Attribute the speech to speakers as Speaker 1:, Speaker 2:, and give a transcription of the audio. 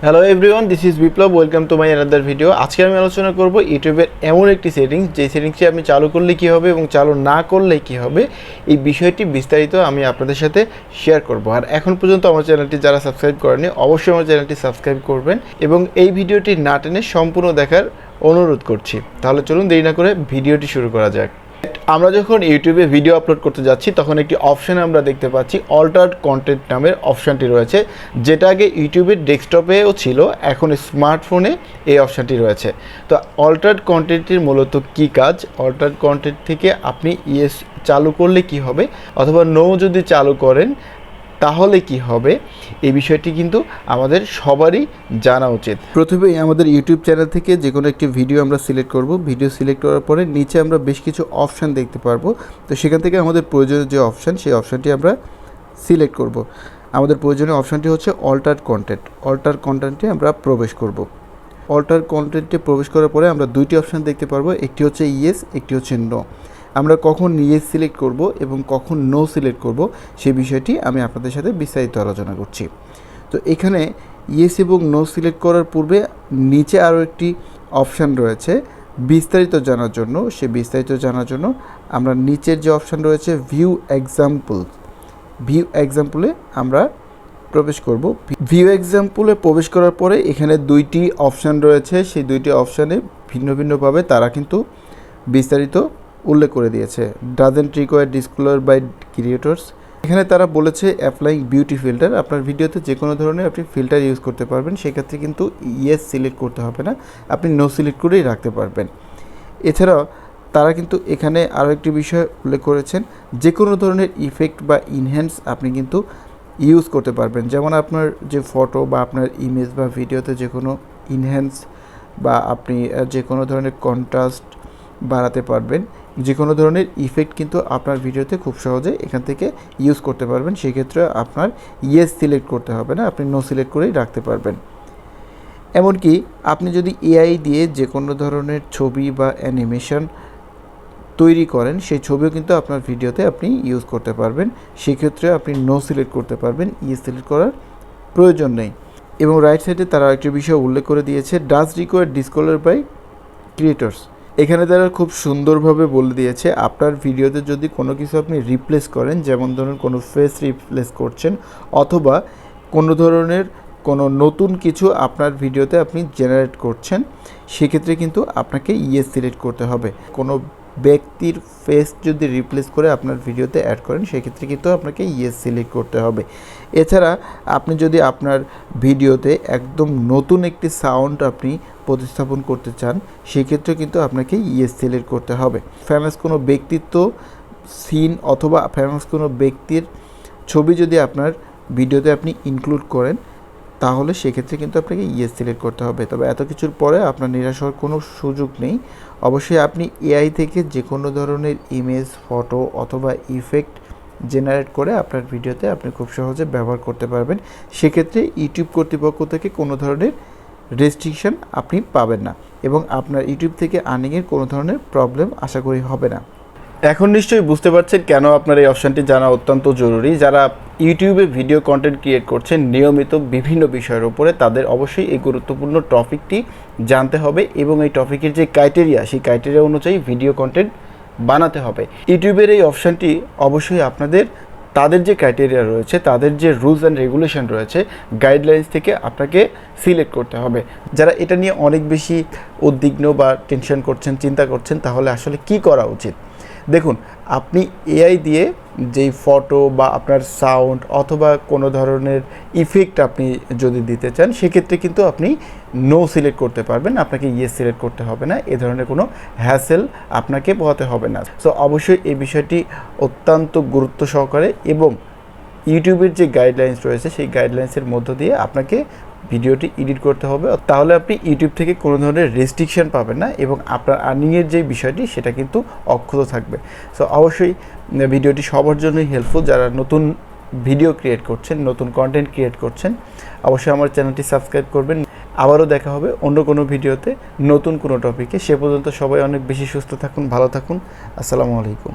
Speaker 1: Hello everyone, this is Biplab. Welcome to my another video. আজকে আমি আলোচনা করব ইউটিউবের এমন একটি সেটিংস, যে সেটিংসটি আপনি চালু করলে কী হবে এবং চালু না করলে কী হবে, এই বিষয়টি বিস্তারিত আমি আপনাদের সাথে শেয়ার করব। আর এখন পর্যন্ত আমার চ্যানেলটি যারা সাবস্ক্রাইব করেনি, অবশ্যই আমার চ্যানেলটি সাবস্ক্রাইব করবেন এবং এই ভিডিওটি না টেনে সম্পূর্ণ দেখার অনুরোধ করছি। তাহলে চলুন দেরি না করে ভিডিওটি শুরু করা যাক। আমরা যখন ইউটিউবে ভিডিও আপলোড করতে যাচ্ছি তখন একটি অপশান আমরা দেখতে পাচ্ছি, অল্টার্ড কন্টেন্ট নামের অপশানটি রয়েছে, যেটা আগে ইউটিউবের ডেস্কটপেও ছিল, এখন স্মার্টফোনে এই অপশানটি রয়েছে। তো অল্টার্ড কন্টেন্টের মূলত কী কাজ, অল্টার্ড কন্টেন্ট থেকে আপনি ইয়েস চালু করলে কি হবে অথবা নো যদি চালু করেন তাহলে কি হবে, এই বিষয়টি কিন্তু আমাদের সবারই জানা উচিত। প্রথমেই আমাদের ইউটিউব চ্যানেল থেকে যে কোনো একটি ভিডিও আমরা সিলেক্ট করব। ভিডিও সিলেক্ট করার পরে নিচে আমরা বেশ কিছু অপশান দেখতে পারবো। তো সেখান থেকে আমাদের প্রয়োজনীয় যে অপশান, সেই অপশানটি আমরা সিলেক্ট করব। আমাদের প্রয়োজনীয় অপশানটি হচ্ছে অল্টার কন্টেন্ট। অল্টার কন্টেন্টে আমরা প্রবেশ করব। অল্টার কন্টেন্টে প্রবেশ করার পরে আমরা দুইটি অপশান দেখতে পারবো, একটি হচ্ছে ইয়েস, একটি হচ্ছে নো। আমরা কখন ইয়েস সিলেক্ট করব এবং কখন নো সিলেক্ট করব সেই বিষয়টি আমি আপনাদের সাথে বিস্তারিত আলোচনা করছি। তো এখানে ইয়েস এবং নো সিলেক্ট করার পূর্বে নিচে আরও একটি অপশান রয়েছে বিস্তারিত জানার জন্য। সে বিস্তারিত জানার জন্য আমরা নিচের যে অপশান রয়েছে ভিউ এক্সাম্পল, ভিউ এক্সাম্পলে আমরা প্রবেশ করব। ভিউ এক্সাম্পলে প্রবেশ করার পরে এখানে দুইটি অপশান রয়েছে, সেই দুইটি অপশানে ভিন্ন ভিন্নভাবে তারা কিন্তু বিস্তারিত উল্লেখ করে দিয়েছে। Doesn't require disclosure by creators, এখানে তারা বলেছে অ্যাপ্লাইং বিউটি ফিল্টার, আপনার ভিডিওতে যে কোনো ধরনের আপনি ফিল্টার ইউজ করতে পারবেন, সেক্ষেত্রে কিন্তু ইয়েস সিলেক্ট করতে হবে না, আপনি নো সিলেক্ট করেই রাখতে পারবেন। এছাড়াও তারা কিন্তু এখানে আরও একটি বিষয় উল্লেখ করেছেন, যে কোনো ধরনের ইফেক্ট বা ইনহ্যান্স আপনি কিন্তু ইউজ করতে পারবেন। যেমন আপনার যে ফটো বা আপনার ইমেজ বা ভিডিওতে যে কোনো ইনহ্যান্স বা আপনি যে কোনো ধরনের কন্ট্রাস্ট বাড়াতে পারবেন, যে কোনো ধরনের ইফেক্ট কিন্তু আপনার ভিডিওতে খুব সহজে এখান থেকে ইউজ করতে পারবেন। সেক্ষেত্রে আপনার ইয়েস সিলেক্ট করতে হবে না, আপনি নো সিলেক্ট করেই রাখতে পারবেন। এমনকি আপনি যদি এআই দিয়ে যে কোনো ধরনের ছবি বা অ্যানিমেশন তৈরি করেন, সেই ছবিও কিন্তু আপনার ভিডিওতে আপনি ইউজ করতে পারবেন। সেক্ষেত্রে আপনি নো সিলেক্ট করতে পারবেন, ইয়েস সিলেক্ট করার প্রয়োজন নেই। এবং রাইট সাইডে তারা একটি বিষয় উল্লেখ করে দিয়েছে, does require disclosure by creators. এখানে তারা খুব সুন্দরভাবে বলে দিয়েছে, আপনার ভিডিওতে যদি কোনো কিছু আপনি রিপ্লেস করেন, যেমন ধরুন কোনো ফেস রিপ্লেস করছেন অথবা কোনো ধরনের কোনো নতুন কিছু আপনার ভিডিওতে আপনি জেনারেট করছেন, সেক্ষেত্রে কিন্তু আপনাকে ইয়েস সিলেক্ট করতে হবে। কোনো ব্যক্তির ফেস যদি রিপ্লেস করে আপনার ভিডিওতে অ্যাড করেন, সেক্ষেত্রে কিন্তু আপনাকে ইয়েস সিলেক্ট করতে হবে। এছাড়া আপনি যদি আপনার ভিডিওতে একদম নতুন একটি সাউন্ড আপনি প্রতিস্থাপন করতে চান, সেক্ষেত্রে কিন্তু আপনাকে ইয়েস সিলেক্ট করতে হবে। ফেমাস কোনো ব্যক্তিত্ব, সিন অথবা ফেমাস কোনো ব্যক্তির ছবি যদি আপনার ভিডিওতে আপনি ইনক্লুড করেন, তাহলে সেক্ষেত্রে কিন্তু আপনাকে ইয়েস সিলেক্ট করতে হবে। তবে এত কিছুর পরে আপনার নিরাশ হওয়ার কোনো সুযোগ নেই। অবশ্যই আপনি এআই থেকে যে কোনো ধরনের ইমেজ, ফটো অথবা ইফেক্ট জেনারেট করে আপনার ভিডিওতে আপনি খুব সহজে ব্যবহার করতে পারবেন। সেক্ষেত্রে ইউটিউব কর্তৃপক্ষ থেকে কোনো ধরনের রেস্ট্রিকশন আপনি পাবেন না এবং আপনার ইউটিউব থেকে আর্নিংয়ের কোনো ধরনের প্রবলেম আশা করি হবে না। এখন নিশ্চয়ই বুঝতে পারছেন কেন আপনার এই অপশানটি জানা অত্যন্ত জরুরি। যারা ইউটিউবে ভিডিও কন্টেন্ট ক্রিয়েট করছেন নিয়মিত বিভিন্ন বিষয়ের উপরে, তাদের অবশ্যই এই গুরুত্বপূর্ণ টপিকটি জানতে হবে এবং এই টপিকের যে ক্রাইটেরিয়া, সেই ক্রাইটেরিয়া অনুযায়ী ভিডিও কন্টেন্ট বানাতে হবে। ইউটিউবের এই অপশানটি অবশ্যই আপনাদের তাদের যে ক্রাইটেরিয়া রয়েছে, তাদের যে রুলস অ্যান্ড রেগুলেশন রয়েছে, গাইডলাইন্স থেকে আপনাকে সিলেক্ট করতে হবে। যারা এটা নিয়ে অনেক বেশি উদ্বিগ্ন বা টেনশন করছেন, চিন্তা করছেন, তাহলে আসলে কি করা উচিত? দেখুন, আপনি এআই দিয়ে যেই ফটো বা আপনার সাউন্ড অথবা কোনো ধরনের ইফেক্ট আপনি যদি দিতে চান, সেক্ষেত্রে কিন্তু আপনি নো সিলেক্ট করতে পারবেন, আপনাকে ইয়েস সিলেক্ট করতে হবে না। এ ধরনের কোনো হ্যাসেল আপনাকে পোহাতে হবে না। সো অবশ্যই এই বিষয়টি অত্যন্ত গুরুত্ব সহকারে এবং ইউটিউবের যে গাইডলাইন্স রয়েছে, সেই গাইডলাইন্সের মধ্য দিয়ে আপনাকে ভিডিওটি এডিট করতে হবে। তাহলে আপনি ইউটিউব থেকে কোনো ধরনের রেস্ট্রিকশন পাবেন না এবং আপনার আর্নিংয়ের যে বিষয়টি, সেটা কিন্তু অক্ষত থাকবে। সো অবশ্যই ভিডিওটি সবার জন্যই হেল্পফুল। যারা নতুন ভিডিও ক্রিয়েট করছেন, নতুন কন্টেন্ট ক্রিয়েট করছেন, অবশ্যই আমার চ্যানেলটি সাবস্ক্রাইব করবেন। আবারও দেখা হবে অন্য কোনো ভিডিওতে নতুন কোনো টপিকে। সে পর্যন্ত সবাই অনেক বেশি সুস্থ থাকুন, ভালো থাকুন। আসসালামু আলাইকুম।